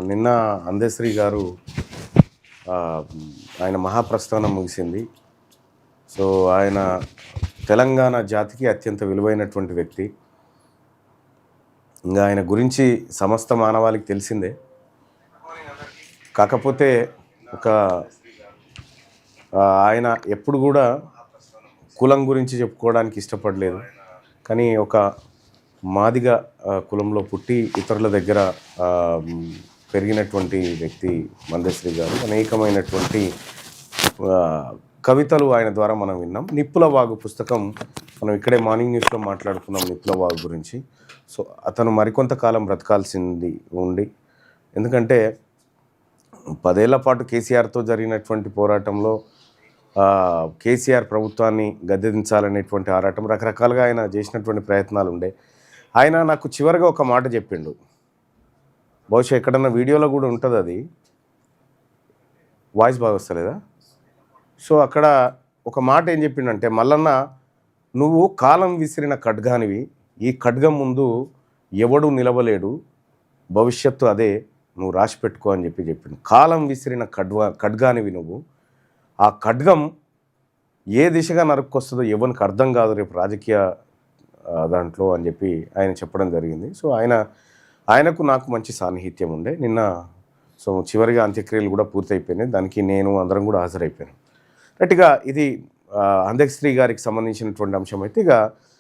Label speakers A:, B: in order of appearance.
A: నిన్న అందశ్రీ గారు ఆహ్, ఆయన మహాప్రస్థానం ముగిసింది. సో, ఆయన తెలంగాణ జాతికి అత్యంత విలువైనటువంటి వ్యక్తి. ఇంగ ఆయన గురించి సమస్త మానవాళికి తెలిసిందే. కాకపోతే ఒక ఆయన ఎప్పుడు గూడా కులం గురించి చెప్పుకోవడానికి ఇష్టపడలేదు. కానీ ఒక మాదిగ కులంలో పుట్టి ఇతరుల దగ్గర పెరిగినటువంటి వ్యక్తి మందశ్రీ గారు. అనేకమైనటువంటి కవితలు ఆయన ద్వారా మనం విన్నాం. 'నిప్పుల వాగు' పుస్తకం మనం ఇక్కడే మార్నింగ్ న్యూస్లో మాట్లాడుకున్నాం నిప్పుల వాగు గురించి. సో, అతను మరికొంతకాలం బ్రతకాల్సింది ఉంది. ఎందుకంటే 10 ఏళ్ల పాటు కేసీఆర్తో జరిగినటువంటి పోరాటంలో కేసీఆర్ ప్రభుత్వాన్ని గద్దెదించాలనేటువంటి ఆరాటం రకరకాలుగా ఆయన చేసినటువంటి ప్రయత్నాలు ఉండే. ఆయన నాకు చివరిగా ఒక మాట చెప్పిండు. బహుశా ఎక్కడన్నా వీడియోలో కూడా ఉంటుంది అది. వాయిస్ బాగా వస్తలేదా? సో, అక్కడ ఒక మాట ఏం చెప్పిండంటే, మల్లన్న నువ్వు కాలం విసిరిన ఖడ్గానివి, ఈ ఖడ్గం ముందు ఎవడు నిలవలేడు, భవిష్యత్తు అదే, నువ్వు రాసి పెట్టుకో అని చెప్పిండు. కాలం విసిరిన ఖడ్గానివి నువ్వు, ఆ ఖడ్గం ఏ దిశగా నరుక్కొస్తుందో ఎవరికి అర్థం కాదు రేపు రాజకీయ దాంట్లో అని చెప్పి ఆయన చెప్పడం జరిగింది. సో, ఆయనకు నాకు మంచి సాన్నిహిత్యం ఉండే. నిన్న సో చివరిగా అంత్యక్రియలు కూడా పూర్తయిపోయినాయి. దానికి నేను అందరం కూడా హాజరైపోయాను. రైట్గా ఇది అందశ్రీ గారికి సంబంధించినటువంటి అంశం అయితే, ఇక